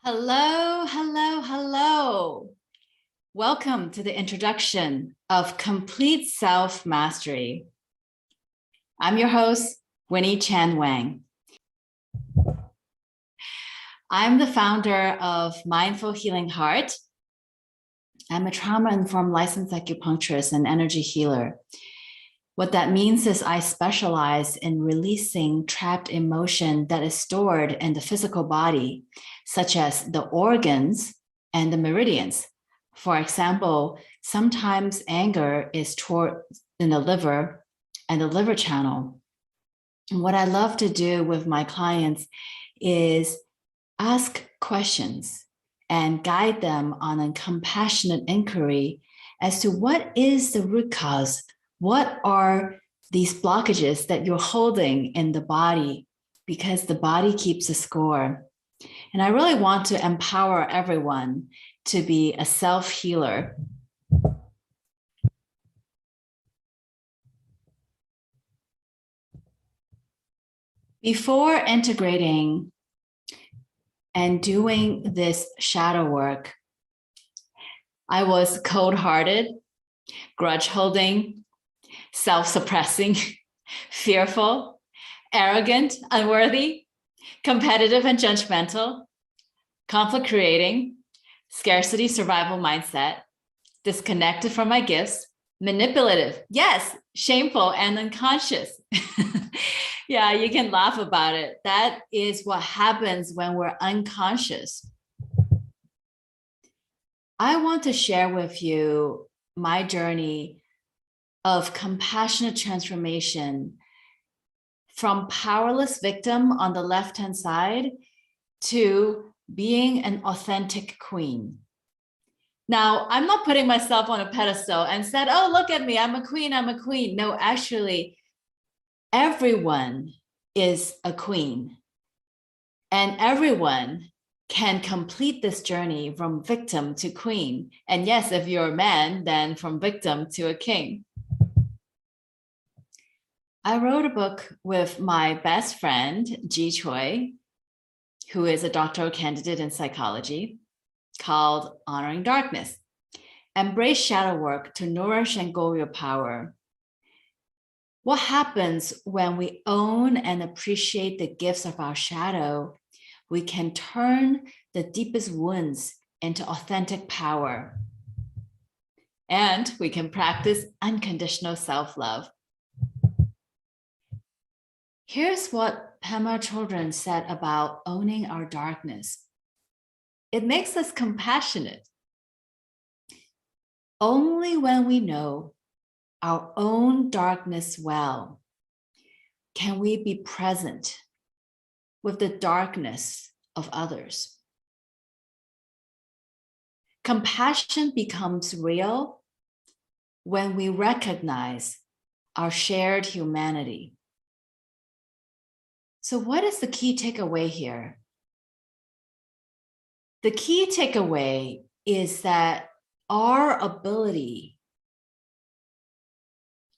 Hello, hello, hello. Welcome to the introduction of Complete Self-Mastery. I'm your host, Winnie Chan Wang. I'm the founder of Mindful Healing Heart. I'm a trauma-informed licensed acupuncturist and energy healer. What that means is I specialize in releasing trapped emotion that is stored in the physical body, such as the organs and the meridians. For example, sometimes anger is stored in the liver and the liver channel. And what I love to do with my clients is ask questions and guide them on a compassionate inquiry as to what is the root cause. What are these blockages that you're holding in the body? Because the body keeps a score. And I really want to empower everyone to be a self-healer. Before integrating and doing this shadow work, I was cold-hearted, grudge-holding, self-suppressing, fearful, arrogant, unworthy, competitive and judgmental, conflict creating, scarcity survival mindset, disconnected from my gifts, manipulative, yes, shameful and unconscious. Yeah, you can laugh about it. That is what happens when we're unconscious. I want to share with you my journey of compassionate transformation from powerless victim on the left-hand side to being an authentic queen. Now, I'm not putting myself on a pedestal and said, oh, look at me, I'm a queen, I'm a queen. No, actually, everyone is a queen. And everyone can complete this journey from victim to queen. And yes, if you're a man, then from victim to a king. I wrote a book with my best friend, Ji Choi, who is a doctoral candidate in psychology, called Honoring Darkness. Embrace shadow work to nourish and grow your power. What happens when we own and appreciate the gifts of our shadow? We can turn the deepest wounds into authentic power. And we can practice unconditional self-love. Here's what Pema Chodron said about owning our darkness. It makes us compassionate. Only when we know our own darkness well can we be present with the darkness of others. Compassion becomes real when we recognize our shared humanity. So what is the key takeaway here? The key takeaway is that our ability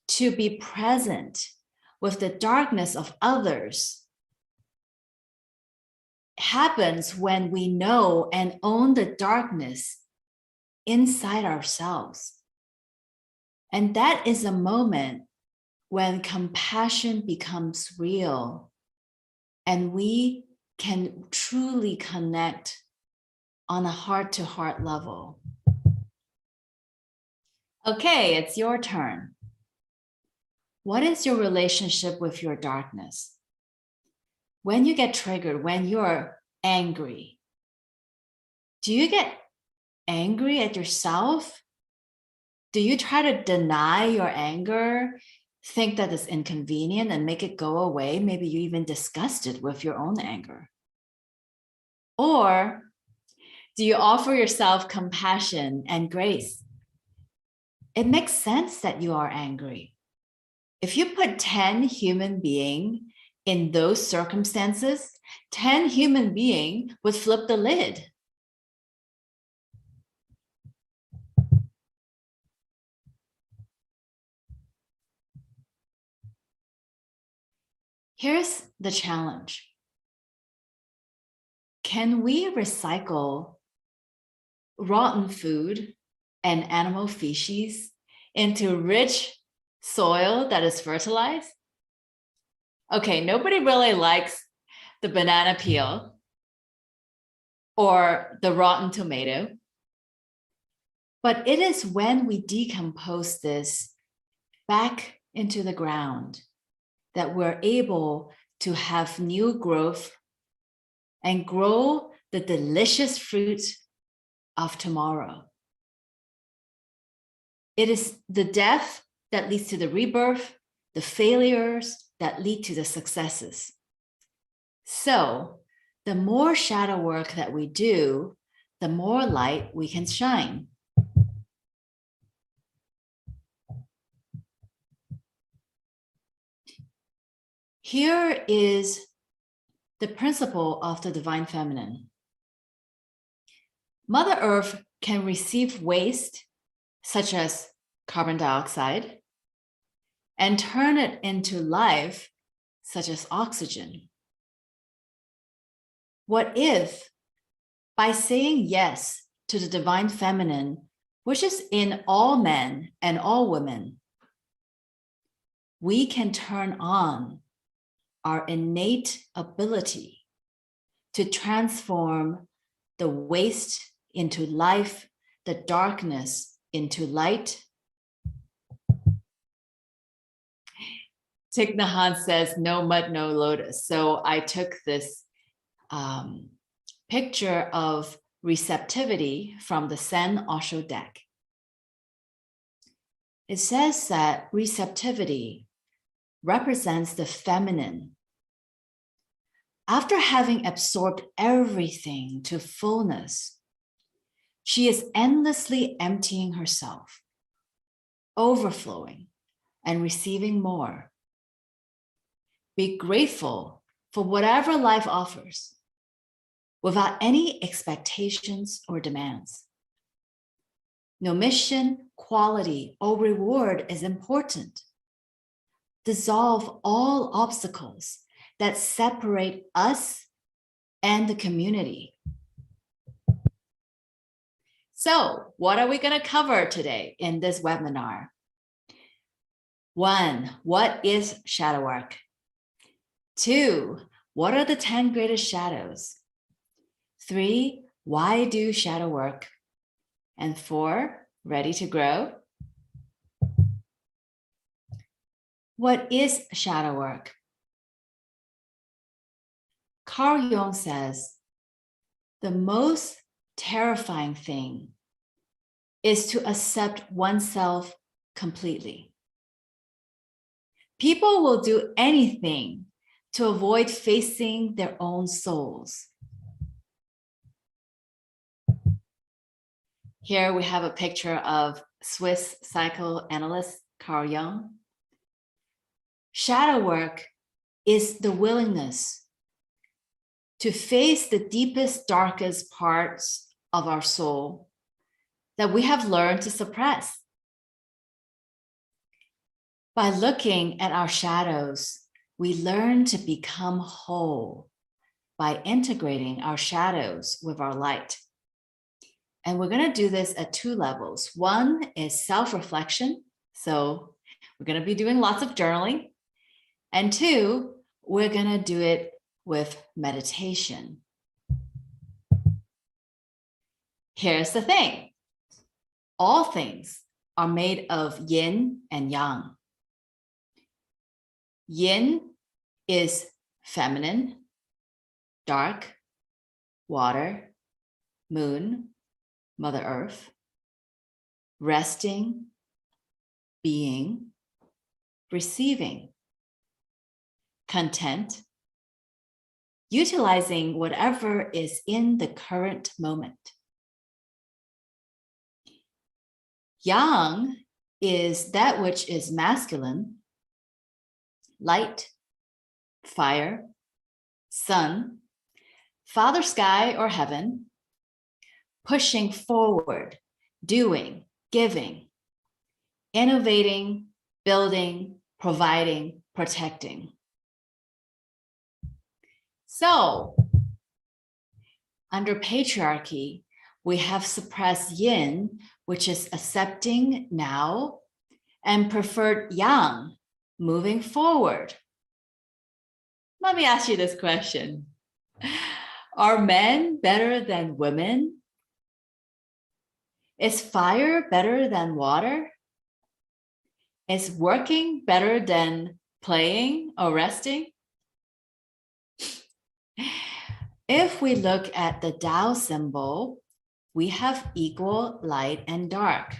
to be present with the darkness of others happens when we know and own the darkness inside ourselves. And that is a moment when compassion becomes real and we can truly connect on a heart-to-heart level. Okay, it's your turn. What is your relationship with your darkness? When you get triggered, when you're angry, do you get angry at yourself? Do you try to deny your anger, think that it's inconvenient and make it go away? Maybe you even disgusted with your own anger. Or do you offer yourself compassion and grace? It makes sense that you are angry. If you put 10 human beings in those circumstances, 10 human beings would flip the lid. Here's the challenge. can we recycle rotten food and animal feces into rich soil that is fertilized? Okay, nobody really likes the banana peel or the rotten tomato. But it is when we decompose this back into the ground that we're able to have new growth and grow the delicious fruit of tomorrow. It is the death that leads to the rebirth, the failures that lead to the successes. So the more shadow work that we do, the more light we can shine. Here is the principle of the divine feminine. Mother Earth can receive waste, such as carbon dioxide, and turn it into life, such as oxygen. What if, by saying yes to the divine feminine, which is in all men and all women, we can turn on our innate ability to transform the waste into life, the darkness into light. Thich Nhat Hanh says, no mud, no lotus. So I took this picture of receptivity from the Sen Osho deck. It says that receptivity represents the feminine. After having absorbed everything to fullness, she is endlessly emptying herself, overflowing, and receiving more. Be grateful for whatever life offers, without any expectations or demands. No mission, quality, or reward is important. Dissolve all obstacles that separate us and the community. So, what are we going to cover today in this webinar? 1, what is shadow work? 2, what are the 10 greatest shadows? 3, why do shadow work? And 4, ready to grow? What is shadow work? Carl Jung says, the most terrifying thing is to accept oneself completely. People will do anything to avoid facing their own souls. Here we have a picture of Swiss psychoanalyst Carl Jung. Shadow work is the willingness to face the deepest, darkest parts of our soul that we have learned to suppress. By looking at our shadows, we learn to become whole by integrating our shadows with our light. And we're going to do this at 2 levels. 1 is self-reflection. So we're going to be doing lots of journaling. And 2, we're going to do it with meditation. Here's the thing. All things are made of yin and yang. Yin is feminine, dark, water, moon, Mother Earth, resting, being, receiving, content, utilizing whatever is in the current moment. Yang is that which is masculine, light, fire, sun, father sky or heaven, pushing forward, doing, giving, innovating, building, providing, protecting. So Under patriarchy, we have suppressed yin, which is accepting now, and preferred yang, moving forward. Let me ask you this question. Are men better than women? Is fire better than water? Is working better than playing or resting? If we look at the Tao symbol, we have equal light and dark.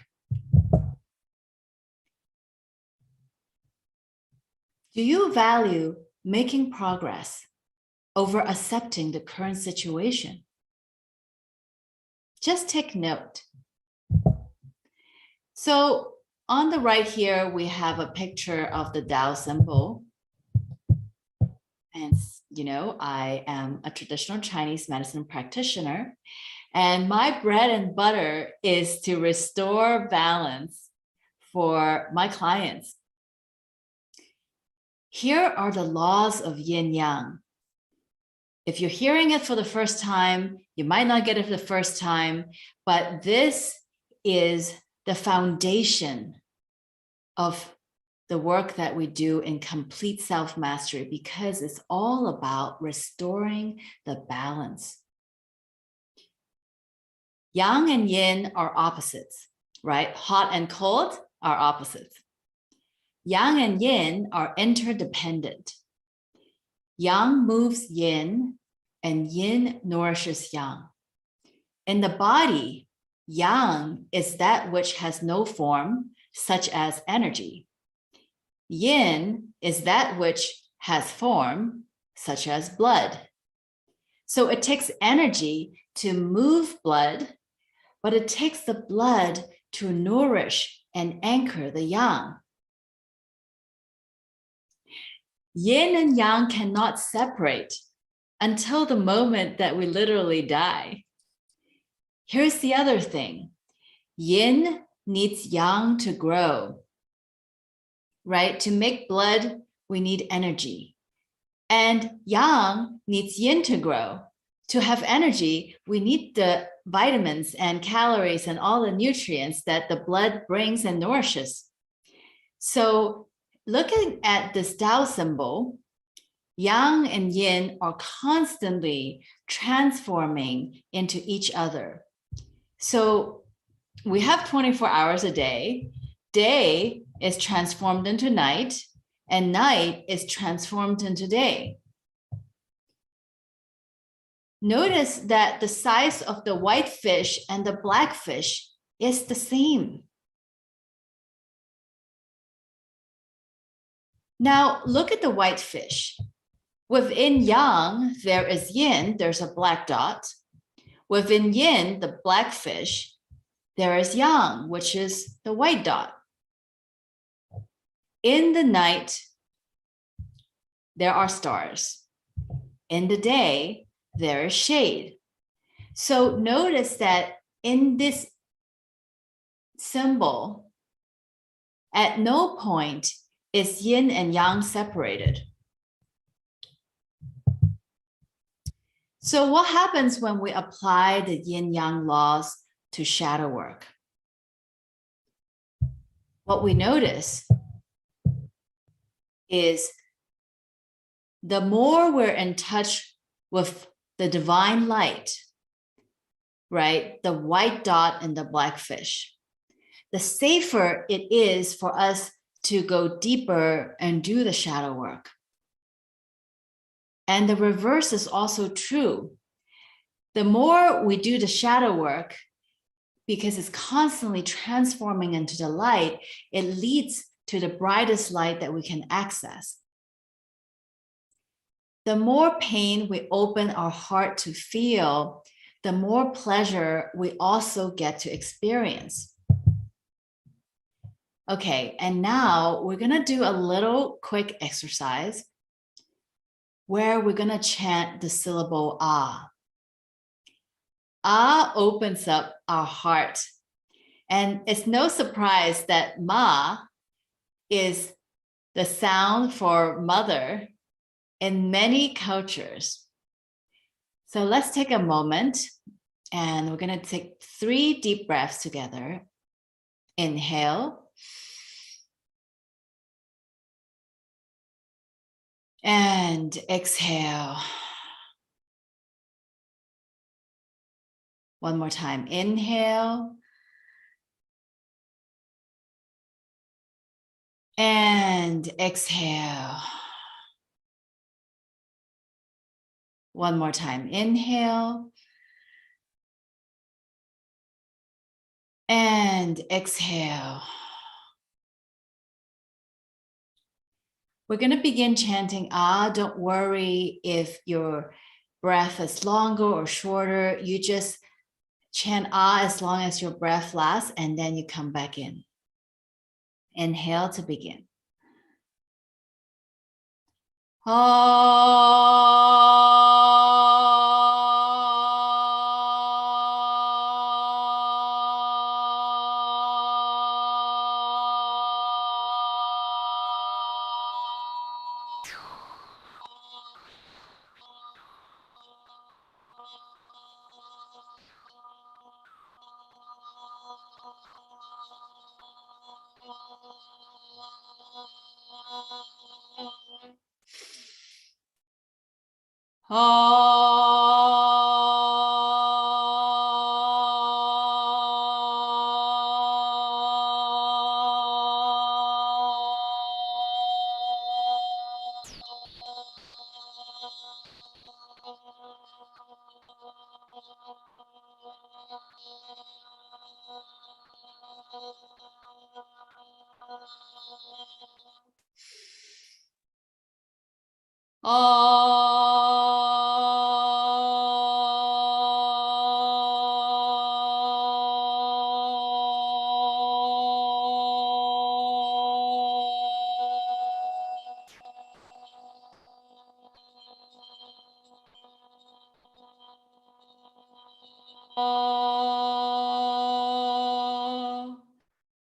Do you value making progress over accepting the current situation? Just take note. So on the right here, we have a picture of the Tao symbol. And, you know, I am a traditional Chinese medicine practitioner, and my bread and butter is to restore balance for my clients. Here are the laws of yin yang. If you're hearing it for the first time, you might not get it for the first time, but this is the foundation of the work that we do in complete self-mastery, because it's all about restoring the balance. Yang and yin are opposites, right? Hot and cold are opposites. Yang and yin are interdependent. Yang moves yin, and yin nourishes yang. In the body, yang is that which has no form, such as energy. Yin is that which has form, such as blood. So it takes energy to move blood, but it takes the blood to nourish and anchor the yang. Yin and yang cannot separate until the moment that we literally die. Here's the other thing. Yin needs yang to grow, right? To make blood, we need energy. And yang needs yin to grow. To have energy, we need the vitamins and calories and all the nutrients that the blood brings and nourishes. So looking at this Tao symbol, yang and yin are constantly transforming into each other. So we have 24 hours a day. Day is transformed into night, and night is transformed into day. Notice that the size of the white fish and the black fish is the same. Now look at the white fish. Within yang, there is yin, there's a black dot. Within yin, the black fish, there is yang, which is the white dot. In the night, there are stars. In the day, there is shade. So notice that in this symbol, at no point is yin and yang separated. So what happens when we apply the yin-yang laws to shadow work? What we notice is the more we're in touch with the divine light, right? The white dot and the black fish, the safer it is for us to go deeper and do the shadow work. And the reverse is also true. The more we do the shadow work, because it's constantly transforming into the light, it leads to the brightest light that we can access. The more pain we open our heart to feel, the more pleasure we also get to experience. Okay, and now we're gonna do a little quick exercise where we're gonna chant the syllable ah. Ah opens up our heart. And it's no surprise that ma is the sound for mother in many cultures. So let's take a moment and we're going to take 3 deep breaths together. Inhale. And exhale. One more time. Inhale. And exhale. One more time. Inhale. And exhale. We're going to begin chanting Ah. Don't worry if your breath is longer or shorter. You just chant Ah as long as your breath lasts, and then you come back in. Inhale to begin.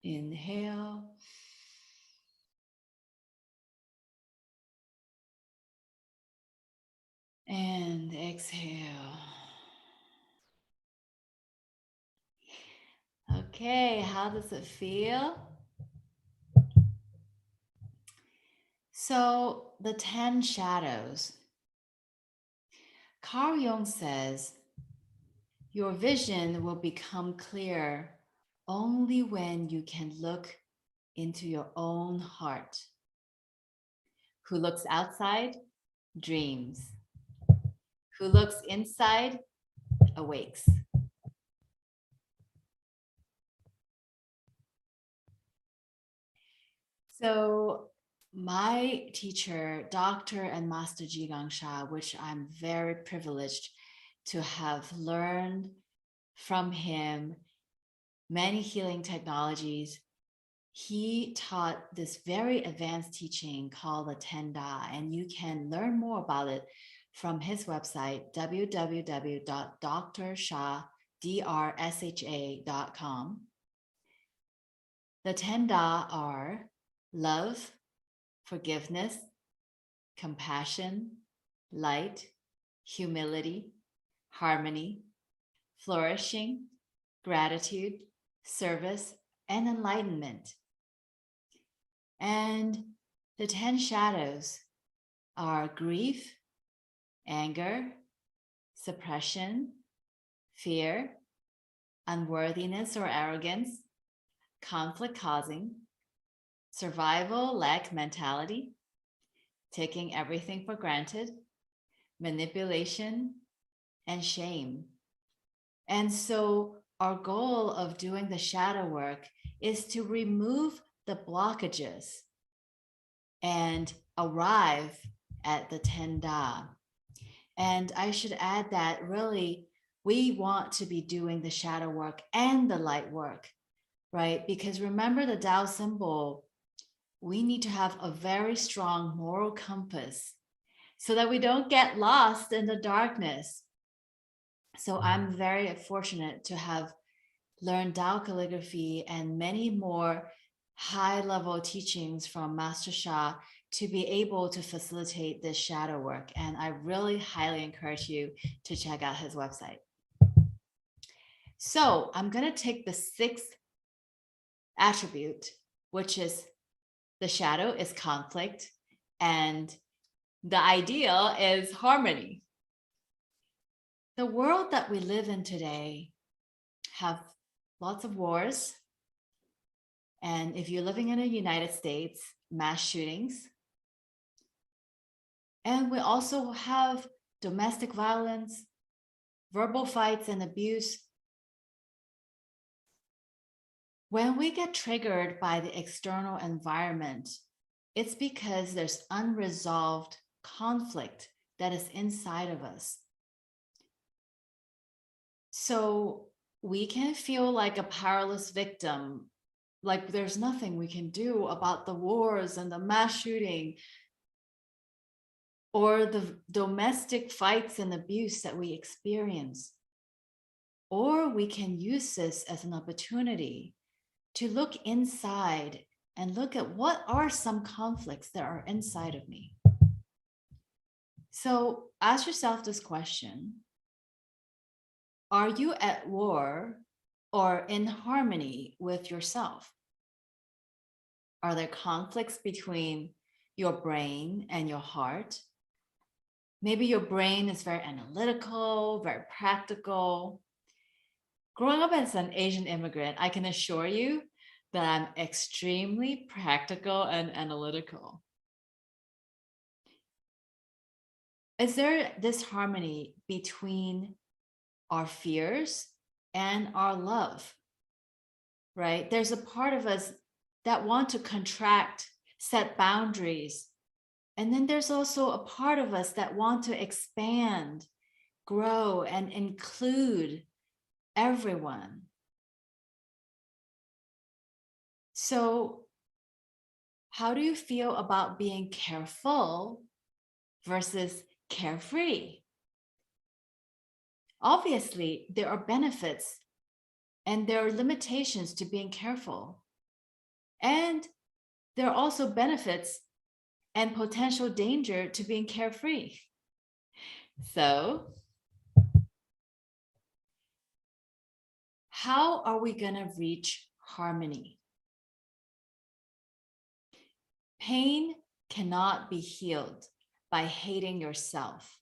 Inhale. And exhale. Okay, how does it feel? So the 10 shadows. Carl Jung says, your vision will become clear only when you can look into your own heart. Who looks outside dreams. Who looks inside awakes. So my teacher, Dr. and Master Jigang Sha, which I'm very privileged to have learned from him many healing technologies, he taught this very advanced teaching called the 10 Da, and you can learn more about it from his website, www.drsha.com. The 10 Da are love, forgiveness, compassion, light, humility, harmony, flourishing, gratitude, service, and enlightenment. And the 10 shadows are grief, anger, suppression, fear, unworthiness or arrogance, conflict causing, survival lack mentality, taking everything for granted, manipulation, and shame. And so our goal of doing the shadow work is to remove the blockages and arrive at the 10 Da. And I should add that really we want to be doing the shadow work and the light work, right? Because remember the Tao symbol, we need to have a very strong moral compass so that we don't get lost in the darkness. So I'm very fortunate to have learned Tao calligraphy and many more high-level teachings from Master Sha to be able to facilitate this shadow work. And I really highly encourage you to check out his website. So I'm going to take the sixth attribute, which is the shadow is conflict, and the ideal is harmony. The world that we live in today have lots of wars. And if you're living in the United States, mass shootings. And we also have domestic violence, verbal fights and abuse. When we get triggered by the external environment, it's because there's unresolved conflict that is inside of us. So we can feel like a powerless victim, like there's nothing we can do about the wars and the mass shooting or the domestic fights and abuse that we experience. Or we can use this as an opportunity to look inside and look at what are some conflicts that are inside of me. So ask yourself this question: are you at war or in harmony with yourself? Are there conflicts between your brain and your heart? Maybe your brain is very analytical, very practical. Growing up as an Asian immigrant, I can assure you that I'm extremely practical and analytical. Is there this harmony between our fears and our love, right? There's a part of us that want to contract, set boundaries. And then there's also a part of us that want to expand, grow, and include everyone. So how do you feel about being careful versus carefree? Obviously, there are benefits and there are limitations to being careful. And there are also benefits and potential danger to being carefree. So, how are we going to reach harmony? Pain cannot be healed by hating yourself.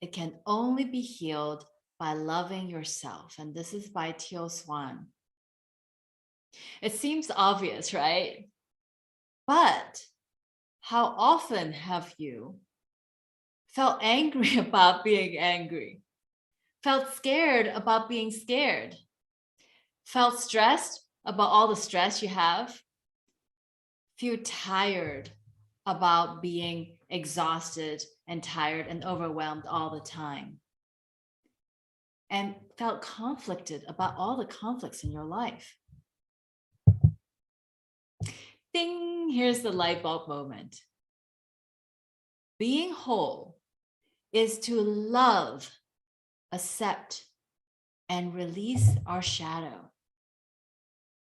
It can only be healed by loving yourself. And this is by Teal Swan. It seems obvious, right? But how often have you felt angry about being angry? Felt scared about being scared? Felt stressed about all the stress you have? Feel tired about being exhausted and tired and overwhelmed all the time? And felt conflicted about all the conflicts in your life? Ding, here's the light bulb moment. Being whole is to love, accept, and release our shadow,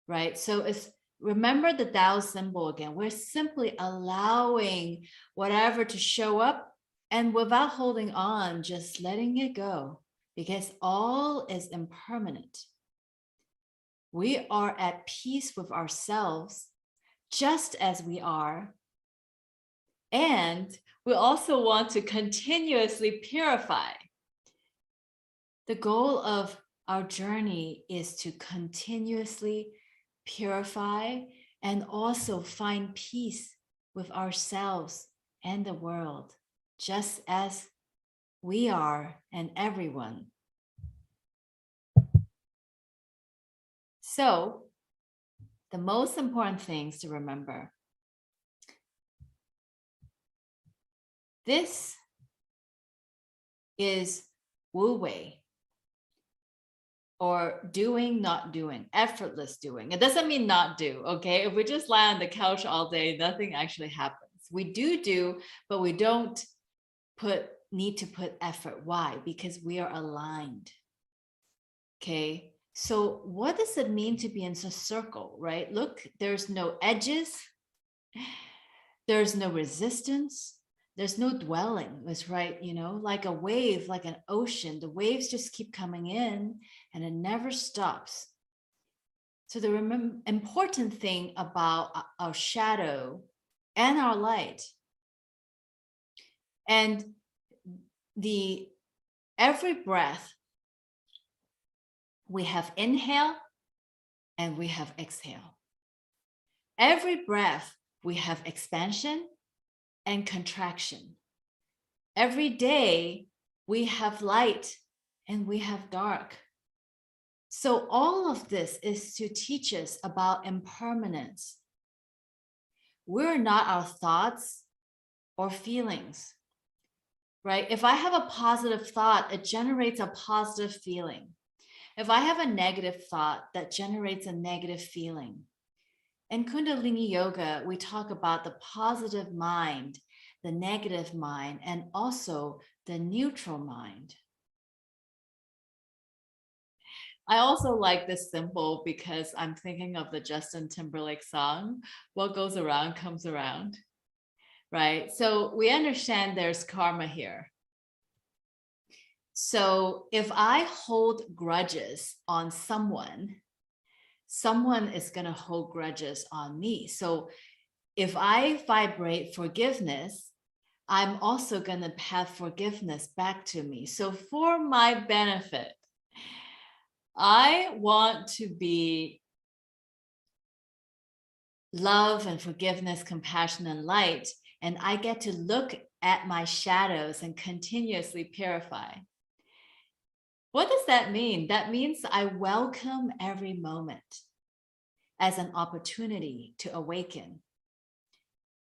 right? So it's, remember the Tao symbol again. We're simply allowing whatever to show up and without holding on, just letting it go, because all is impermanent. We are at peace with ourselves just as we are. And we also want to continuously purify. The goal of our journey is to continuously purify and also find peace with ourselves and the world, just as we are and everyone. So, the most important things to remember. This is Wu Wei, or doing, not doing, effortless doing. It doesn't mean not do, okay? If we just lie on the couch all day, nothing actually happens. We do, but we don't need to put effort. Why? Because we are aligned, okay? So what does it mean to be in a circle, right? Look, there's no edges. There's no resistance. There's no dwelling. It's right, like a wave, like an ocean. The waves just keep coming in and it never stops. So the important thing about our shadow and our light, and every breath, we have inhale and we have exhale. Every breath, we have expansion and contraction. Every day, we have light and we have dark. So all of this is to teach us about impermanence. We're not our thoughts or feelings, right? If I have a positive thought, it generates a positive feeling. If I have a negative thought, that generates a negative feeling. In Kundalini Yoga, we talk about the positive mind, the negative mind, and also the neutral mind. I also like this symbol because I'm thinking of the Justin Timberlake song, "What goes around comes around," right? So we understand there's karma here. So if I hold grudges on someone is going to hold grudges on me. So if I vibrate forgiveness, I'm also going to have forgiveness back to me. So for my benefit, I want to be love and forgiveness, compassion and light. And I get to look at my shadows and continuously purify. What does that mean? That means I welcome every moment as an opportunity to awaken.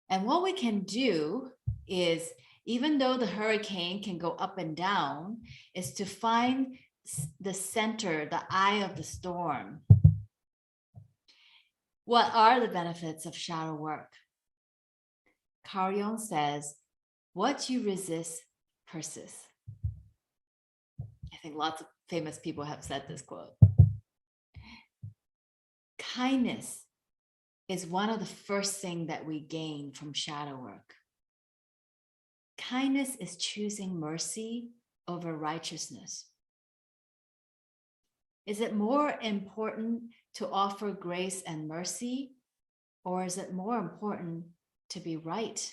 And what we can do is, even though the hurricane can go up and down, is to find the center, the eye of the storm. What are the benefits of shadow work? Carl Jung says, what you resist persists. I think lots of famous people have said this quote. Kindness is one of the first things that we gain from shadow work. Kindness is choosing mercy over righteousness. Is it more important to offer grace and mercy, or is it more important to be right?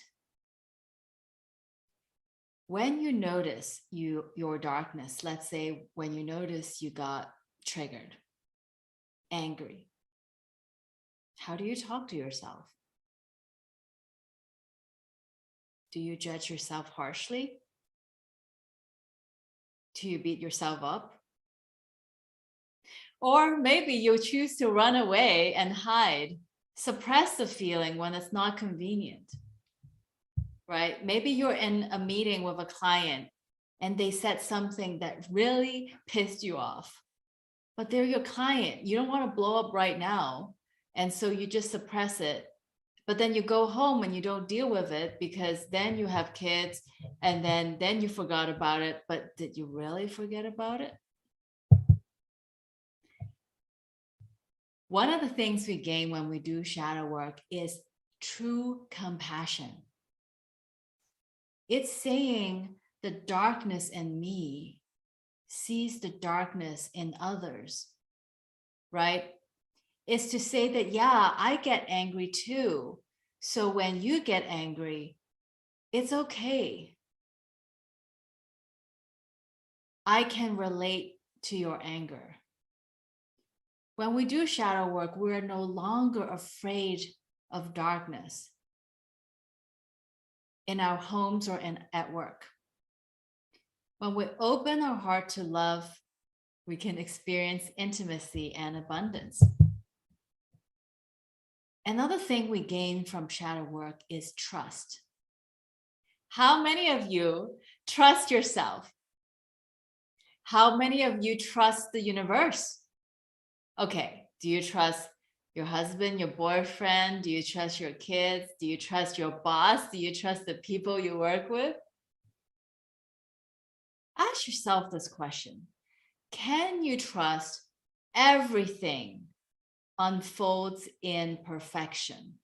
When you notice your darkness, let's say when you notice you got triggered, angry, how do you talk to yourself? Do you judge yourself harshly? Do you beat yourself up? Or maybe you choose to run away and hide, suppress the feeling when it's not convenient, right? Maybe you're in a meeting with a client and they said something that really pissed you off, but they're your client. You don't want to blow up right now. And so you just suppress it. But then you go home and you don't deal with it because then you have kids and then you forgot about it. But did you really forget about it? One of the things we gain when we do shadow work is true compassion. It's saying the darkness in me sees the darkness in others, right? It's to say that, yeah, I get angry too. So when you get angry, it's okay. I can relate to your anger. When we do shadow work, we're no longer afraid of darkness in our homes or at work. When we open our heart to love, we can experience intimacy and abundance. Another thing we gain from shadow work is trust. How many of you trust yourself? How many of you trust the universe? Okay, do you trust your husband, your boyfriend? Do you trust your kids? Do you trust your boss? Do you trust the people you work with? Ask yourself this question. Can you trust everything unfolds in perfection?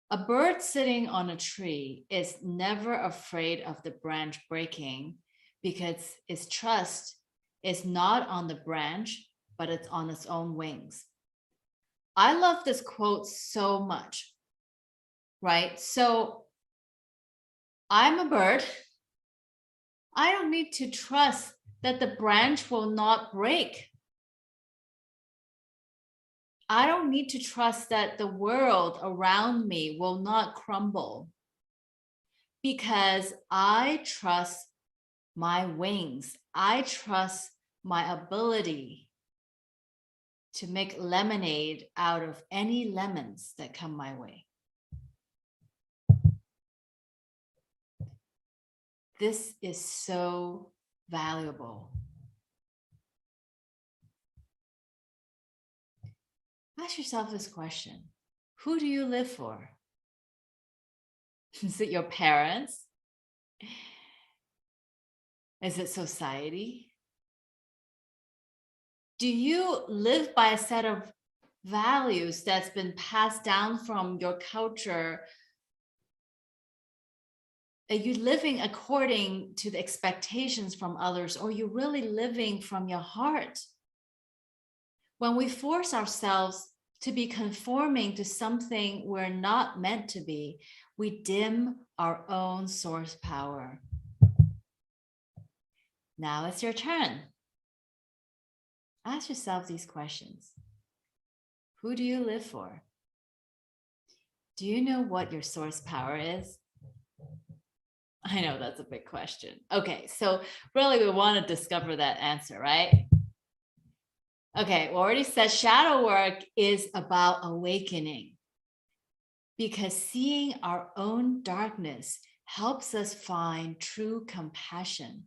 A bird sitting on a tree is never afraid of the branch breaking because its trust is not on the branch, but it's on its own wings. I love this quote so much, right? So I'm a bird. I don't need to trust that the branch will not break. I don't need to trust that the world around me will not crumble because I trust my wings. I trust my ability to make lemonade out of any lemons that come my way. This is so valuable. Ask yourself this question. Who do you live for? Is it your parents? Is it society? Do you live by a set of values that's been passed down from your culture? Are you living according to the expectations from others, or are you really living from your heart? When we force ourselves to be conforming to something we're not meant to be, we dim our own source power. Now it's your turn. Ask yourself these questions. Who do you live for? Do you know what your source power is? I know that's a big question. Okay, so really we want to discover that answer, right? Okay, we already said shadow work is about awakening because seeing our own darkness helps us find true compassion.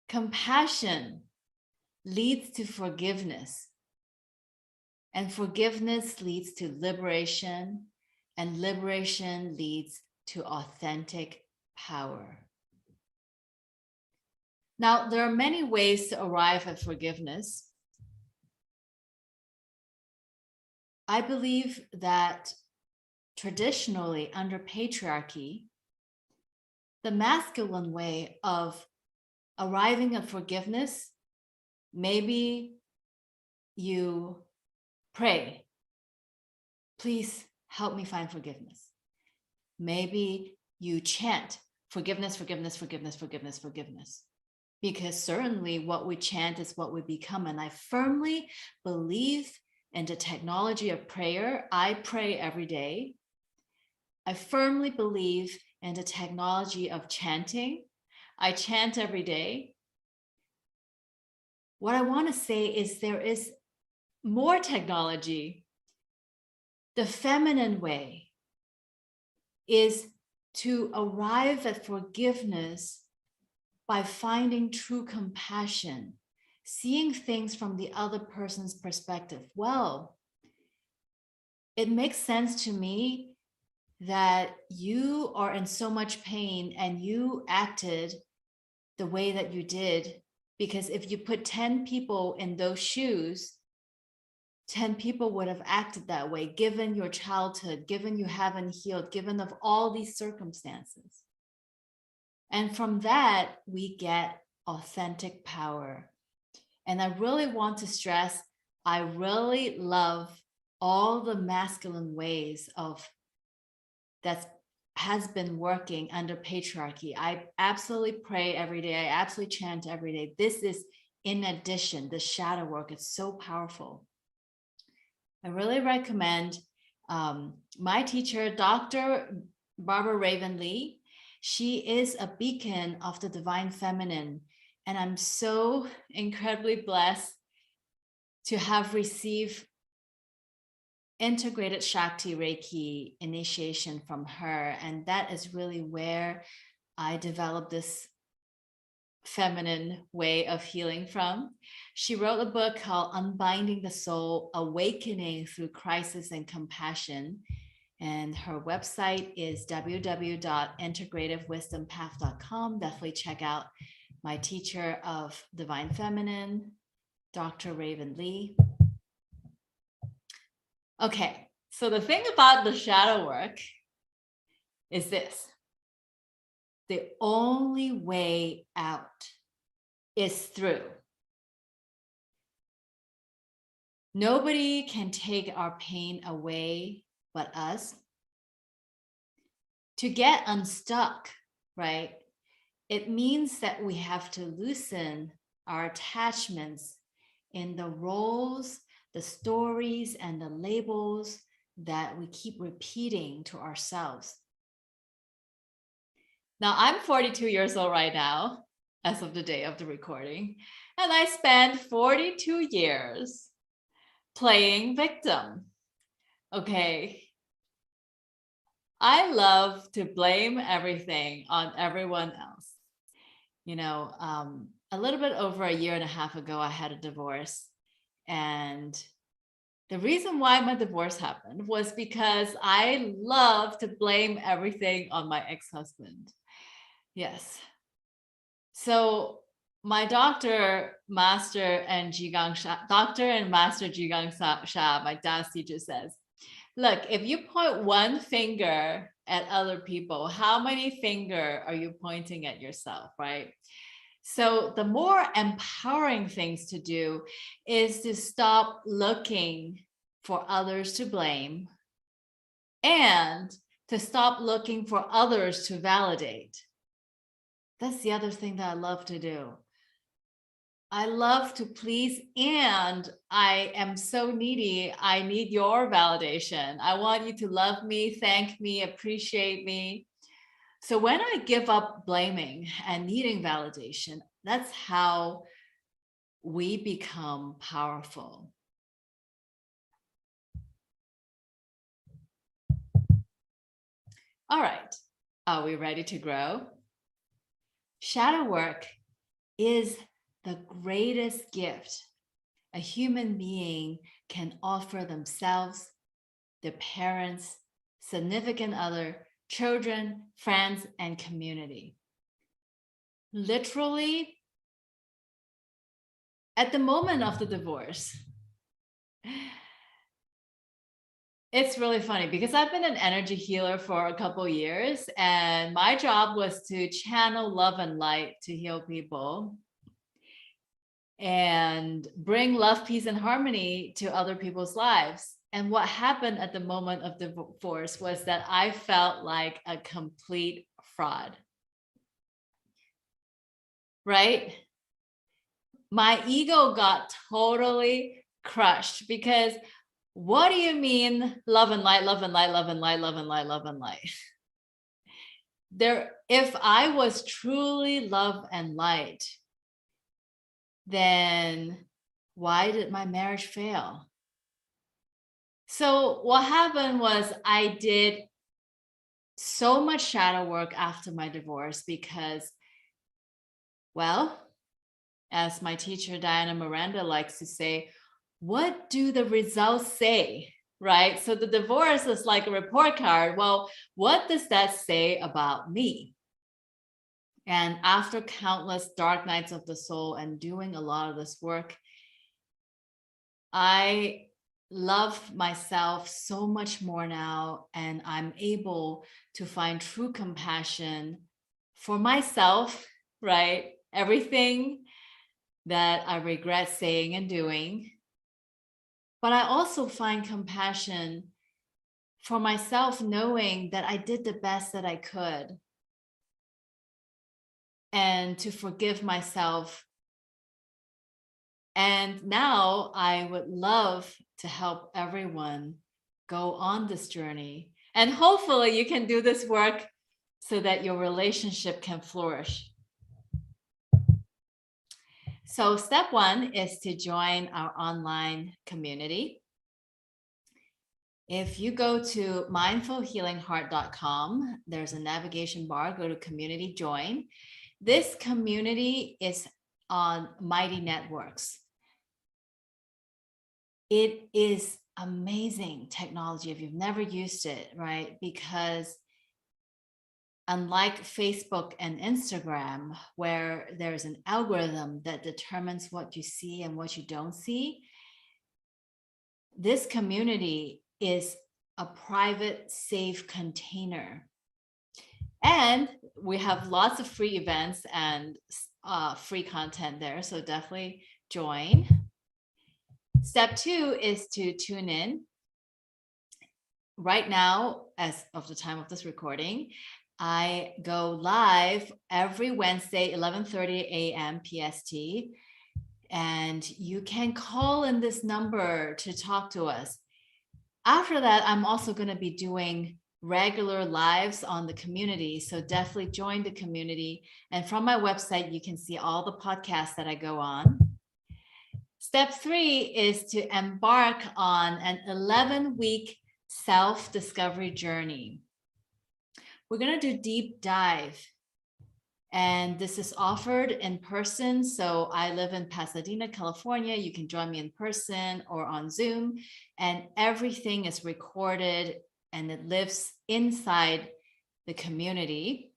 Compassion leads to forgiveness, and forgiveness leads to liberation, and liberation leads to authentic power. Now, there are many ways to arrive at forgiveness. I believe that traditionally, under patriarchy, the masculine way of arriving at forgiveness, maybe you pray, please help me find forgiveness. Maybe you chant forgiveness, forgiveness, forgiveness, forgiveness, forgiveness. Because certainly what we chant is what we become. And I firmly believe in the technology of prayer. I pray every day. I firmly believe in the technology of chanting. I chant every day. What I want to say is there is more technology. The feminine way is to arrive at forgiveness by finding true compassion, seeing things from the other person's perspective. Well, it makes sense to me that you are in so much pain and you acted the way that you did, because if you put 10 people in those shoes, 10 people would have acted that way, given your childhood, given you haven't healed, given of all these circumstances. And from that, we get authentic power. And I really want to stress, I really love all the masculine ways of that has been working under patriarchy. I absolutely pray every day. I absolutely chant every day. This is in addition, the shadow work. It's so powerful. I really recommend my teacher, Dr. Barbara Raven Lee. She is a beacon of the divine feminine. And I'm so incredibly blessed to have received integrated Shakti Reiki initiation from her. And that is really where I developed this feminine way of healing from. She wrote a book called Unbinding the Soul, Awakening Through Crisis and Compassion. And her website is www.integrativewisdompath.com. Definitely check out my teacher of Divine Feminine, Dr. Raven Lee. Okay, So the thing about the shadow work is this: the only way out is through. Nobody can take our pain away but us. To get unstuck, right? It means that we have to loosen our attachments in the roles, the stories, and the labels that we keep repeating to ourselves. Now, I'm 42 years old right now, as of the day of the recording, and I spent 42 years playing victim. Okay. I love to blame everything on everyone else. You know, a little bit over a year and a half ago, I had a divorce. And the reason why my divorce happened was because I love to blame everything on my ex-husband. Yes. So my Master and Master Jigang Sha, my dance teacher says, look, if you point one finger at other people, how many fingers are you pointing at yourself, right? So the more empowering things to do is to stop looking for others to blame and to stop looking for others to validate. That's the other thing that I love to do. I love to please, and I am so needy. I need your validation. I want you to love me, thank me, appreciate me. So when I give up blaming and needing validation, that's how we become powerful. All right, are we ready to grow? Shadow work is the greatest gift a human being can offer themselves, their parents, significant other, children, friends, and community. Literally, at the moment of the divorce, it's really funny because I've been an energy healer for a couple of years, and my job was to channel love and light to heal people and bring love, peace, and harmony to other people's lives. And what happened at the moment of divorce was that I felt like a complete fraud, right? My ego got totally crushed because what do you mean love and light, love and light, love and light, love and light, love and light? If I was truly love and light, then why did my marriage fail? So what happened was I did so much shadow work after my divorce because, well, as my teacher Diana Miranda likes to say, what do the results say? Right? So the divorce is like a report card. Well, what does that say about me? And after countless dark nights of the soul and doing a lot of this work, I love myself so much more now, and I'm able to find true compassion for myself, right? Everything that I regret saying and doing. But I also find compassion for myself, knowing that I did the best that I could, and to forgive myself. And now I would love to help everyone go on this journey. And hopefully you can do this work so that your relationship can flourish. So step one is to join our online community. If you go to mindfulhealingheart.com, there's a navigation bar, go to community join. This community is on Mighty Networks. It is amazing technology if you've never used it, right? Because unlike Facebook and Instagram, where there's an algorithm that determines what you see and what you don't see, this community is a private, safe container. And we have lots of free events and free content there. So definitely join. Step 2 is to tune in. Right now, as of the time of this recording, I go live every Wednesday, 11:30 a.m. PST. And you can call in this number to talk to us. After that, I'm also going to be doing regular lives on the community. So definitely join the community. And from my website, you can see all the podcasts that I go on. Step 3 is to embark on an 11-week self-discovery journey. We're going to do deep dive. And this is offered in person. So I live in Pasadena, California. You can join me in person or on Zoom. And everything is recorded and it lives inside the community.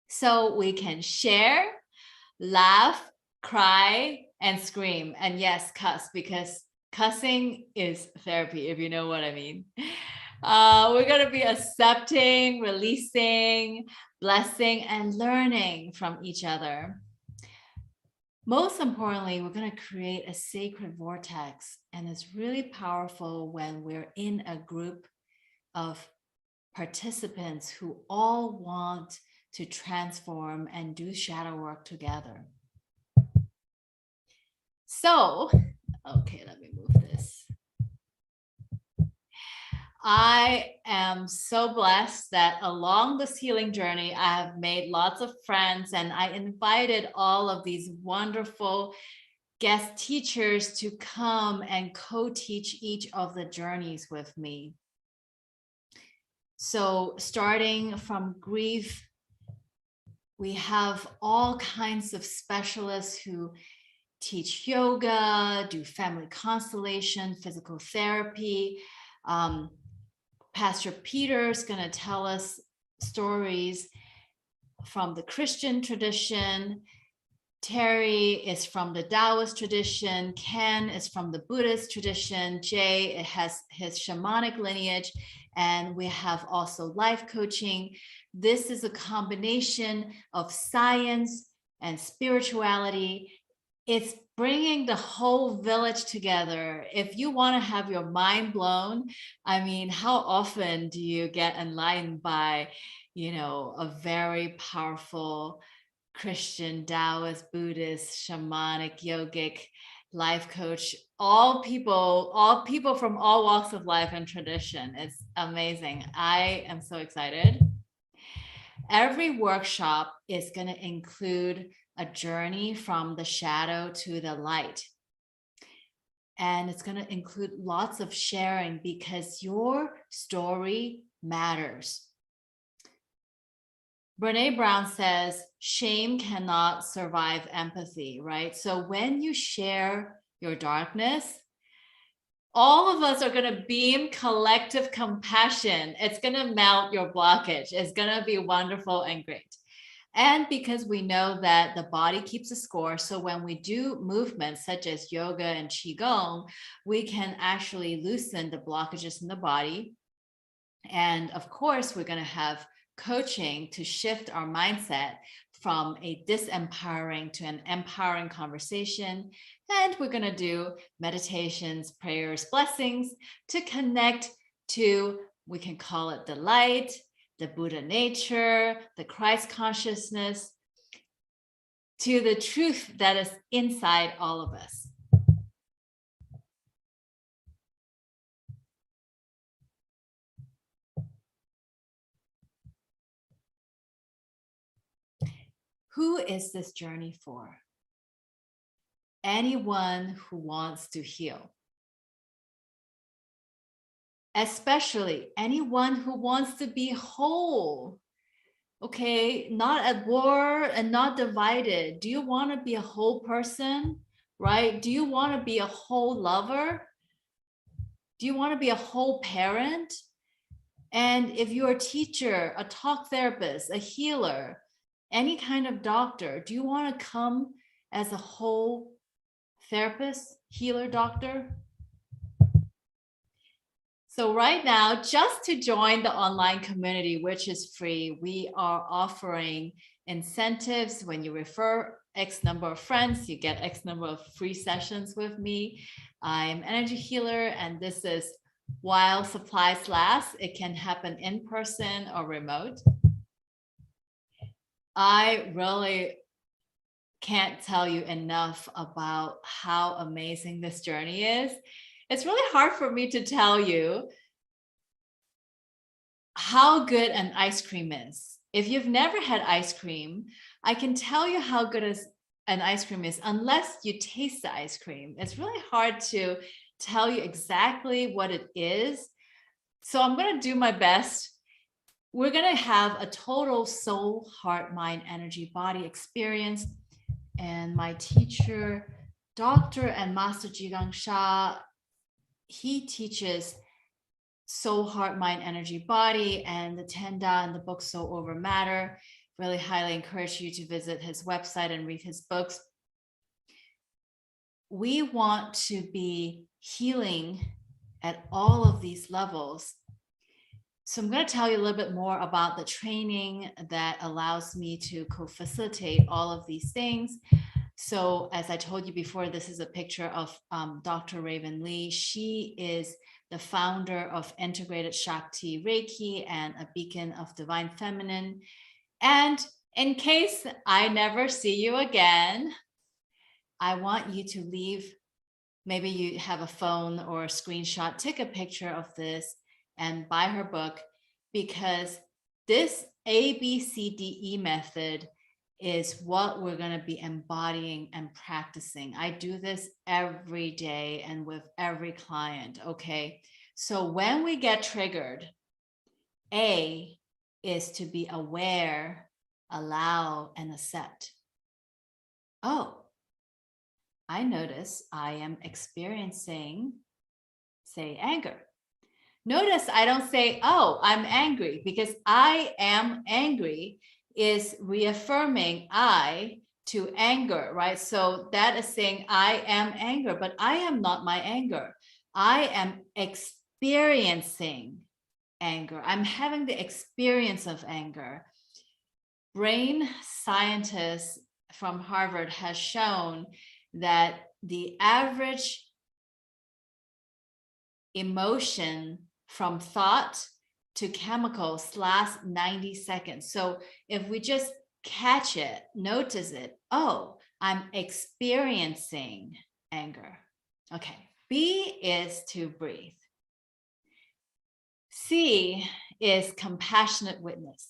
So we can share, laugh, cry, and scream. And yes, cuss, because cussing is therapy, if you know what I mean. We're going to be accepting, releasing, blessing, and learning from each other. Most importantly, we're going to create a sacred vortex. And it's really powerful when we're in a group of participants who all want to transform and do shadow work together. So, okay, let me move this. I am so blessed that along this healing journey, I have made lots of friends, and I invited all of these wonderful guest teachers to come and co-teach each of the journeys with me. So starting from grief, we have all kinds of specialists who teach yoga, do family constellation, physical therapy. Pastor Peter is going to tell us stories from the Christian tradition. Terry is from the Taoist tradition. Ken is from the Buddhist tradition. Jay has his shamanic lineage. And we have also life coaching. This is a combination of science and spirituality. It's bringing the whole village together. If you want to have your mind blown, I mean, how often do you get enlightened by, a very powerful Christian, Taoist, Buddhist, shamanic, yogic, life coach, all people from all walks of life and tradition. It's amazing. I am so excited. Every workshop is going to include a journey from the shadow to the light. And it's going to include lots of sharing because your story matters. Brene Brown says, shame cannot survive empathy, right? So when you share your darkness, all of us are going to beam collective compassion. It's going to melt your blockage. It's going to be wonderful and great. And because we know that the body keeps a score, so when we do movements such as yoga and qigong, we can actually loosen the blockages in the body. And of course, we're going to have coaching to shift our mindset from a disempowering to an empowering conversation. And we're going to do meditations, prayers, blessings to connect to, we can call it the light, the Buddha nature, the Christ consciousness, to the truth that is inside all of us. Who is this journey for? Anyone who wants to heal. Especially anyone who wants to be whole. Okay, not at war and not divided. Do you want to be a whole person, right? Do you want to be a whole lover? Do you want to be a whole parent? And if you're a teacher, a talk therapist, a healer, any kind of doctor, do you want to come as a whole therapist, healer, doctor? So right now, just to join the online community, which is free, we are offering incentives. When you refer X number of friends, you get X number of free sessions with me. I'm energy healer, and this is while supplies last. It can happen in person or remote. I really can't tell you enough about how amazing this journey is. It's really hard for me to tell you how good an ice cream is. If you've never had ice cream, I can tell you how good an ice cream is unless you taste the ice cream. It's really hard to tell you exactly what it is. So I'm going to do my best. We're going to have a total soul, heart, mind, energy, body experience. And my teacher, Dr. and Master Jigang Sha, he teaches soul, heart, mind, energy, body, and the 10 Da and the book Soul Over Matter. Really highly encourage you to visit his website and read his books. We want to be healing at all of these levels. So I'm going to tell you a little bit more about the training that allows me to co-facilitate all of these things. So as I told you before, this is a picture of Dr. Raven Lee. She is the founder of Integrated Shakti Reiki and a beacon of divine feminine. And in case I never see you again, I want you to leave, maybe you have a phone or a screenshot, take a picture of this and buy her book, because this ABCDE method is what we're going to be embodying and practicing. I do this every day and with every client. Okay. So when we get triggered, A is to be aware, allow, and accept. Oh, I notice I am experiencing, say, anger. Notice I don't say, oh, I'm angry, because I am angry is reaffirming I to anger, right? So that is saying I am anger, but I am not my anger. I am experiencing anger. I'm having the experience of anger. Brain scientists from Harvard has shown that the average emotion from thought to chemicals lasts 90 seconds. So if we just catch it, notice it, oh, I'm experiencing anger. Okay, B is to breathe. C is compassionate witness.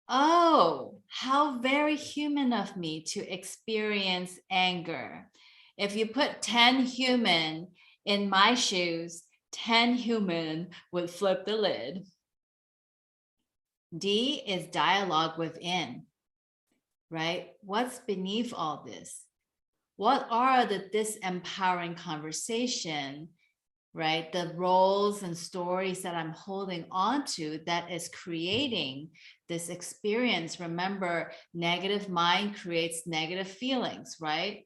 Oh, how very human of me to experience anger. If you put 10 human in my shoes, 10 human would flip the lid. D is dialogue within, right? What's beneath all this? What are the disempowering conversation, right? The roles and stories that I'm holding on to that is creating this experience. Remember, negative mind creates negative feelings, right?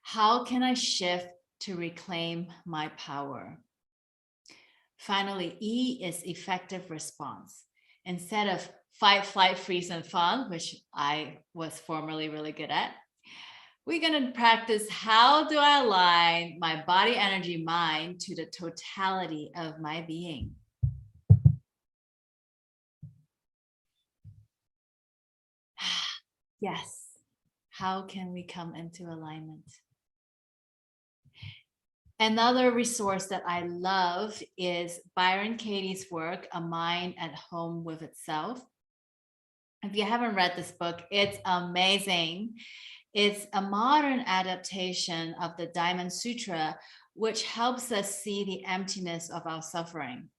How can I shift to reclaim my power? Finally, E is effective response. Instead of fight, flight, freeze, and fawn, which I was formerly really good at, we're going to practice how do I align my body, energy, mind to the totality of my being. Yes. How can we come into alignment? Another resource that I love is Byron Katie's work, A Mind at Home with Itself. If you haven't read this book, it's amazing. It's a modern adaptation of the Diamond Sutra, which helps us see the emptiness of our suffering,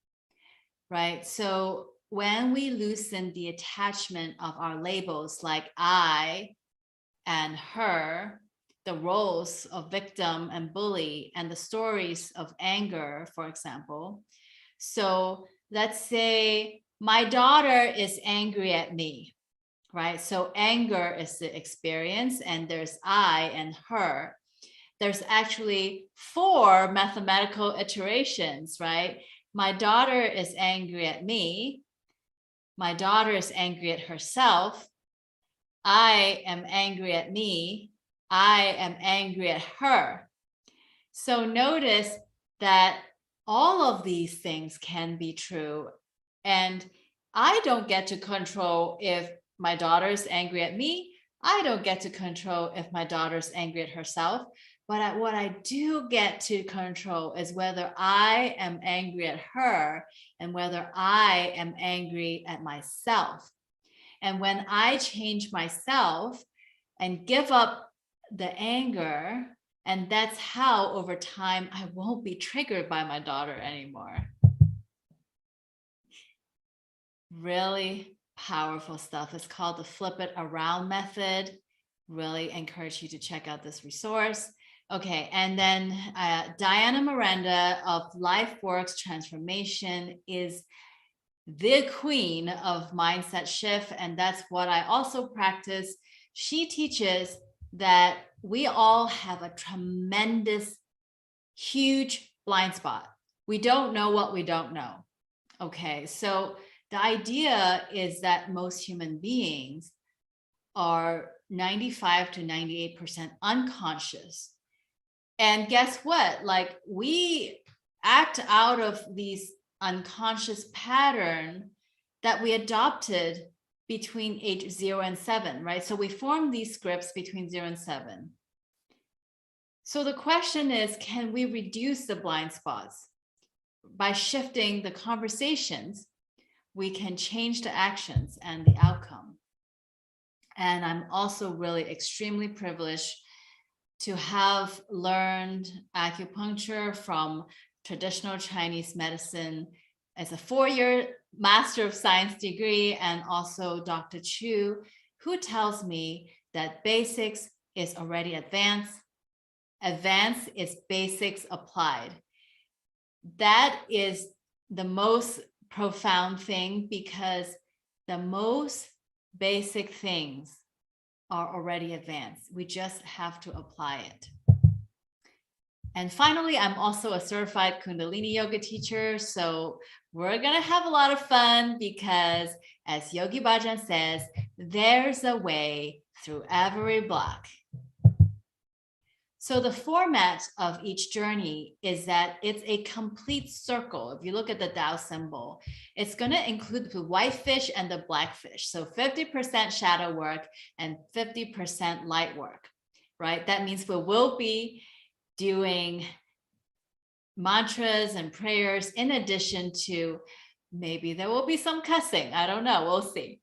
right? So when we loosen the attachment of our labels like I and her, the roles of victim and bully, and the stories of anger, for example. So let's say my daughter is angry at me, right? So anger is the experience, and there's I and her. there's actually 4 mathematical iterations, right? My daughter is angry at me. My daughter is angry at herself. I am angry at me. I am angry at her. So notice that all of these things can be true. And I don't get to control if my daughter is angry at me. I don't get to control if my daughter is angry at herself. But what I do get to control is whether I am angry at her and whether I am angry at myself. And when I change myself and give up the anger, and that's how over time I won't be triggered by my daughter anymore. Really powerful stuff. It's called the Flip It Around method. Really encourage you to check out this resource. Okay, and then Diana Miranda of LifeWorks Transformation is the queen of mindset shift, and that's what I also practice. She teaches that we all have a tremendous, huge blind spot. We don't know what we don't know. Okay, so the idea is that most human beings are 95 to 98% unconscious. And guess what? Like, we act out of these unconscious pattern that we adopted between age 0 and 7, right? So we form these scripts between 0 and 7. So the question is, can we reduce the blind spots? By shifting the conversations, we can change the actions and the outcome. And I'm also really extremely privileged to have learned acupuncture from traditional Chinese medicine as a 4-year Master of Science degree, and also Dr. Chu, who tells me that basics is already advanced. Advanced is basics applied. That is the most profound thing, because the most basic things are already advanced. We just have to apply it. And finally, I'm also a certified Kundalini yoga teacher. So we're going to have a lot of fun because, as Yogi Bhajan says, there's a way through every block. So the format of each journey is that it's a complete circle. If you look at the Tao symbol, it's going to include the white fish and the black fish. So 50% shadow work and 50% light work, right? That means we will be doing mantras and prayers in addition to, maybe there will be some cussing. I don't know. We'll see.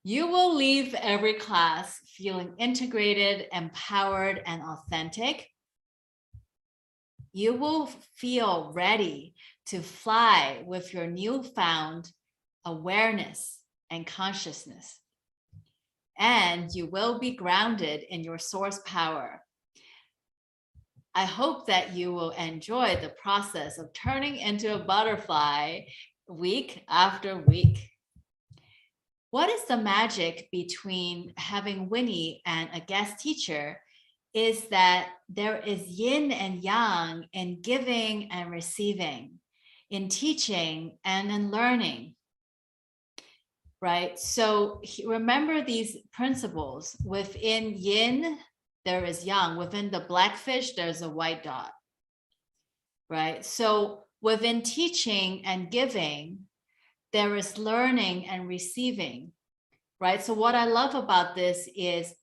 You will leave every class feeling integrated, empowered, and authentic. You will feel ready to fly with your newfound awareness and consciousness. And you will be grounded in your source power. I hope that you will enjoy the process of turning into a butterfly week after week. What is the magic between having Winnie and a guest teacher is that there is yin and yang in giving and receiving, in teaching and in learning, right? So remember these principles. Within yin, there is yang. Within the blackfish, there's a white dot, right? So within teaching and giving, there is learning and receiving, right? So what I love about this is,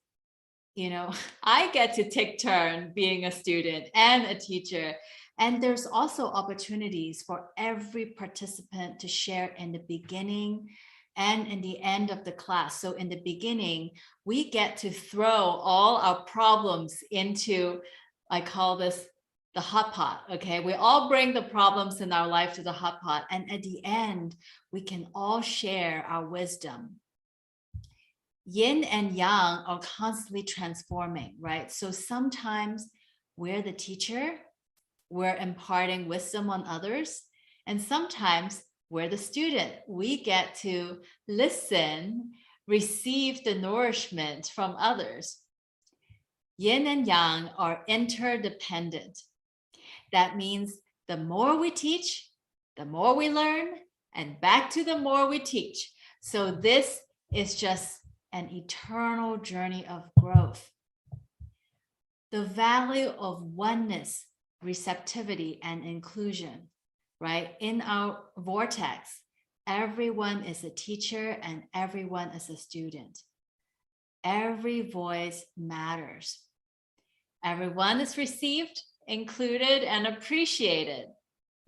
you know, I get to take turn being a student and a teacher. And there's also opportunities for every participant to share in the beginning and in the end of the class. So in the beginning, we get to throw all our problems into, I call this the hot pot, okay? We all bring the problems in our life to the hot pot. And at the end, we can all share our wisdom. Yin and yang are constantly transforming, right? So sometimes we're the teacher, we're imparting wisdom on others. And sometimes we're the student. We get to listen, receive the nourishment from others. Yin and yang are interdependent. That means the more we teach, the more we learn, and back to the more we teach. So this is just an eternal journey of growth. The value of oneness, receptivity, and inclusion, right? In our vortex, everyone is a teacher and everyone is a student. Every voice matters. Everyone is received, included, and appreciated,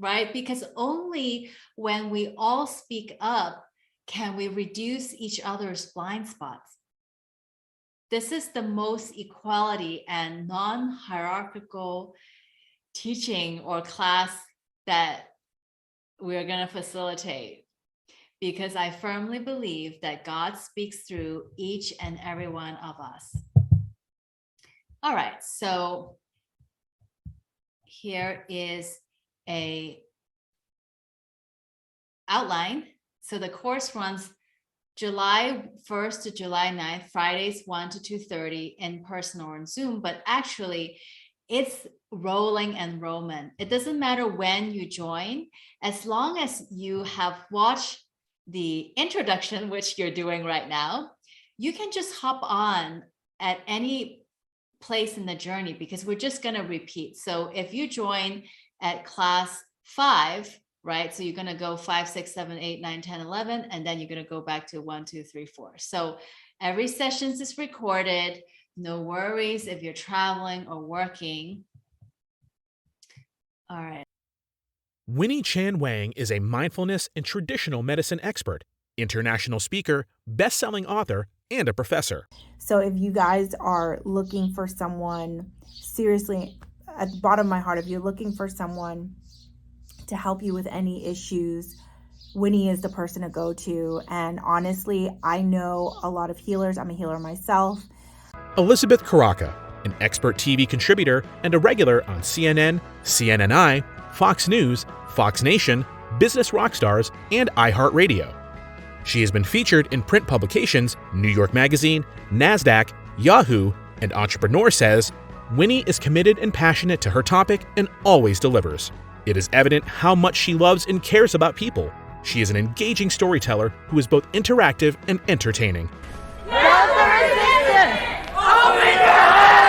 right? Because only when we all speak up can we reduce each other's blind spots. This is the most equality and non-hierarchical teaching or class that we're going to facilitate, because I firmly believe that God speaks through each and every one of us. All right, so here is a outline. So the course runs July 1st to July 9th, Fridays 1 to 2:30 in person or on Zoom, but actually it's rolling enrollment. It doesn't matter when you join, as long as you have watched the introduction, which you're doing right now, you can just hop on at any place in the journey, because we're just going to repeat. So if you join at class 5, right? So you're going to go 5, 6, 7, 8, 9, 10, 11, and then you're going to go back to 1, 2, 3, 4. So every session is recorded. No worries if you're traveling or working. All right. Winnie Chan Wang is a mindfulness and traditional medicine expert, international speaker, best-selling author, and a professor. So if you guys are looking for someone, seriously, at the bottom of my heart, if you're looking for someone to help you with any issues, Winnie is the person to go to. And honestly, I know a lot of healers. I'm a healer myself. Elizabeth Caraca, an expert TV contributor and a regular on CNN, CNNI, Fox News, Fox Nation, Business Rockstars, and iHeartRadio. She has been featured in print publications New York Magazine, NASDAQ, Yahoo, and Entrepreneur Says. Winnie is committed and passionate to her topic and always delivers. It is evident how much she loves and cares about people. She is an engaging storyteller who is both interactive and entertaining.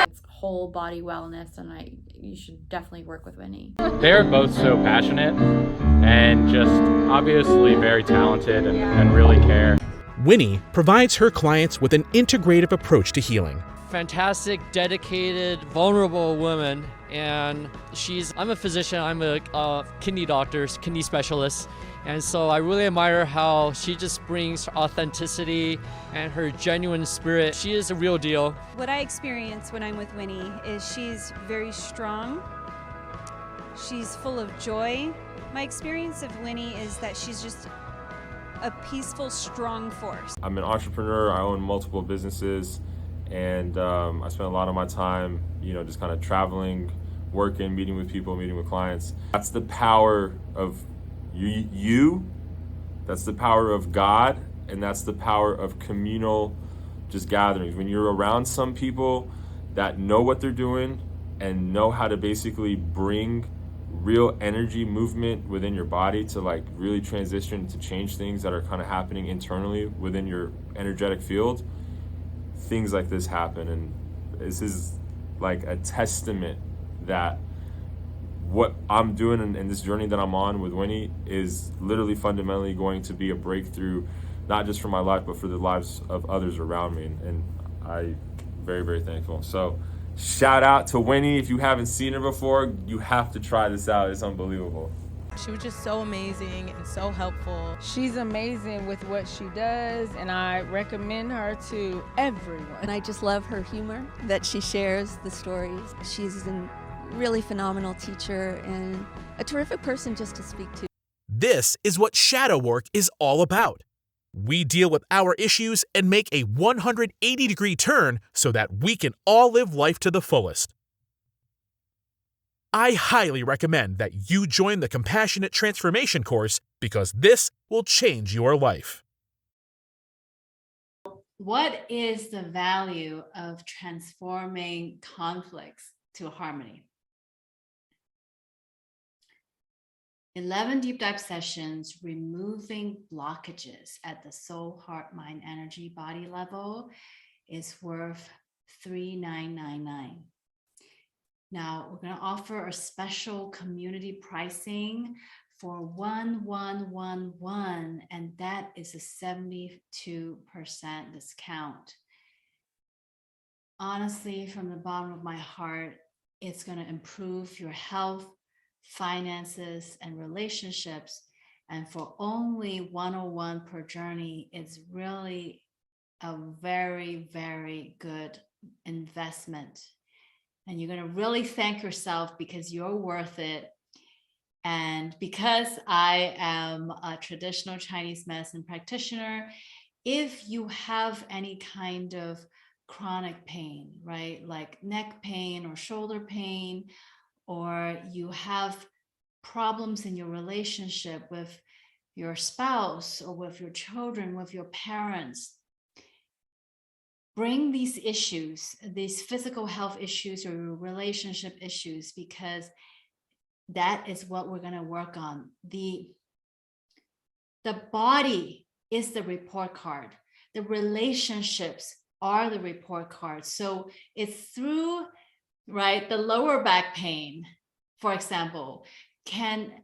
It's whole body wellness, and you should definitely work with Winnie. They're both so passionate and just obviously very talented and really care. Winnie provides her clients with an integrative approach to healing. Fantastic, dedicated, vulnerable woman, and I'm a physician, I'm a kidney doctor, kidney specialist, and so I really admire how she just brings authenticity and her genuine spirit. She is a real deal. What I experience when I'm with Winnie is she's very strong, she's full of joy. My experience of Winnie is that she's just a peaceful, strong force. I'm an entrepreneur, I own multiple businesses, and I spend a lot of my time, just kind of traveling, working, meeting with people, meeting with clients. That's the power of you, that's the power of God, and that's the power of communal just gatherings. When you're around some people that know what they're doing and know how to basically bring real energy movement within your body to really transition to change things that are kind of happening internally within your energetic field, things like this happen. And this is like a testament that what I'm doing and this journey that I'm on with Winnie is literally fundamentally going to be a breakthrough, not just for my life, but for the lives of others around me. And I'm very, very thankful. So shout out to Winnie. If you haven't seen her before, you have to try this out. It's unbelievable. She was just so amazing and so helpful. She's amazing with what she does, and I recommend her to everyone. And I just love her humor that she shares, the stories. She's a really phenomenal teacher and a terrific person just to speak to. This is what shadow work is all about. We deal with our issues and make a 180-degree turn so that we can all live life to the fullest. I highly recommend that you join the Compassionate Transformation course because this will change your life. what is the value of transforming conflicts to harmony? 11 deep dive sessions, removing blockages at the soul, heart, mind, energy, body level is worth $3,999. Now we're going to offer a special community pricing for 1111, and that is a 72% discount. Honestly, from the bottom of my heart, it's going to improve your health, finances, and relationships. And for only 101 per journey, it's really a very, very good investment. And you're going to really thank yourself because you're worth it. And because I am a traditional Chinese medicine practitioner, if you have any kind of chronic pain, right, like neck pain or shoulder pain, or you have problems in your relationship with your spouse or with your children, with your parents, bring these issues, these physical health issues or relationship issues, because that is what we're going to work on. The body is the report card. The relationships are the report card. So it's through, right, the lower back pain, for example, can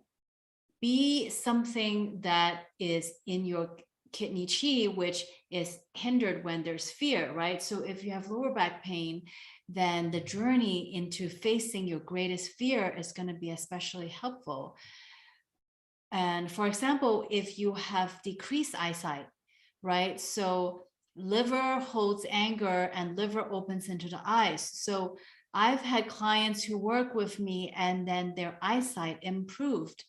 be something that is in your kidney chi, which is hindered when there's fear, right? So if you have lower back pain, then the journey into facing your greatest fear is going to be especially helpful. And for example, if you have decreased eyesight, right? So liver holds anger and liver opens into the eyes. So I've had clients who work with me and then their eyesight improved.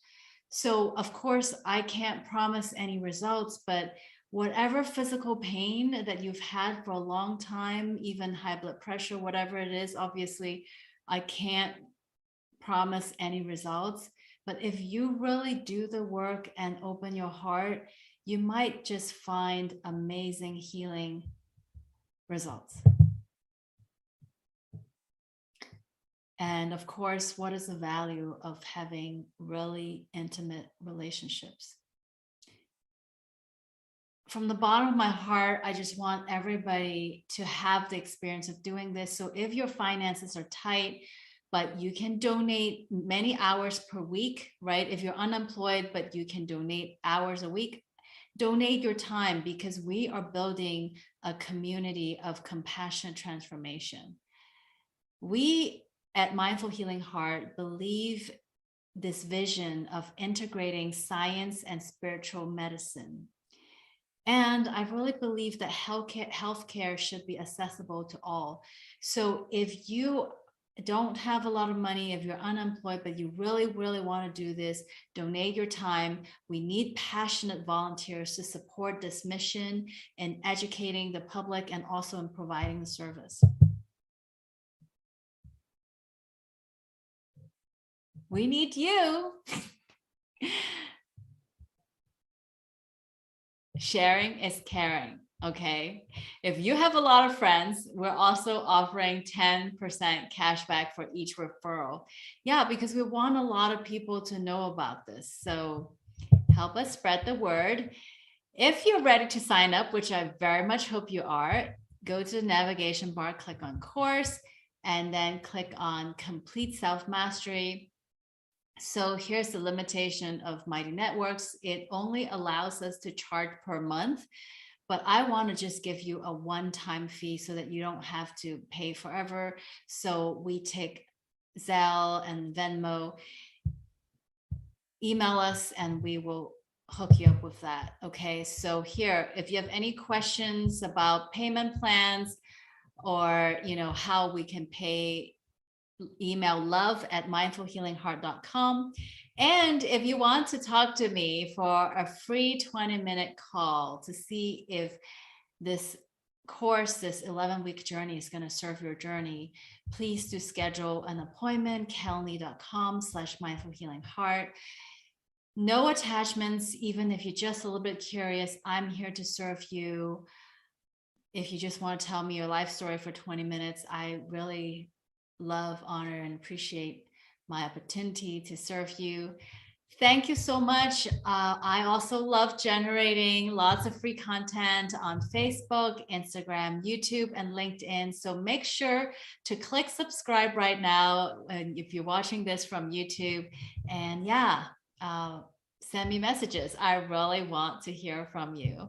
So of course, I can't promise any results, but whatever physical pain that you've had for a long time, even high blood pressure, whatever it is, obviously, I can't promise any results. But if you really do the work and open your heart, you might just find amazing healing results. And of course, what is the value of having really intimate relationships? From the bottom of my heart, I just want everybody to have the experience of doing this. So if your finances are tight, but you can donate many hours per week, right? If you're unemployed, but you can donate hours a week, donate your time, because we are building a community of compassionate transformation. We at Mindful Healing Heart believe this vision of integrating science and spiritual medicine. And I really believe that healthcare should be accessible to all. So if you don't have a lot of money, if you're unemployed, but you really, really want to do this, donate your time. We need passionate volunteers to support this mission in educating the public and also in providing the service. We need you. Sharing is caring, okay? If you have a lot of friends, we're also offering 10% cash back for each referral. Yeah, because we want a lot of people to know about this. So help us spread the word. If you're ready to sign up, which I very much hope you are, go to the navigation bar, click on course, and then click on complete self-mastery. So here's the limitation of Mighty Networks. It only allows us to charge per month, but I want to just give you a one-time fee so that you don't have to pay forever. So we take Zelle and Venmo. Email us and we will hook you up with that. Okay, so here, if you have any questions about payment plans or how we can pay, email love@mindfulhealingheart.com. And if you want to talk to me for a free 20-minute call to see if this course, this 11-week journey is going to serve your journey, please do schedule an appointment, calendly.com/mindfulhealingheart. No attachments, even if you're just a little bit curious, I'm here to serve you. if you just want to tell me your life story for 20 minutes, I really love, honor, and appreciate my opportunity to serve you. Thank you so much. I also love generating lots of free content on Facebook, Instagram, YouTube, and LinkedIn. So make sure to click subscribe right now if you're watching this from YouTube. And yeah, send me messages. I really want to hear from you.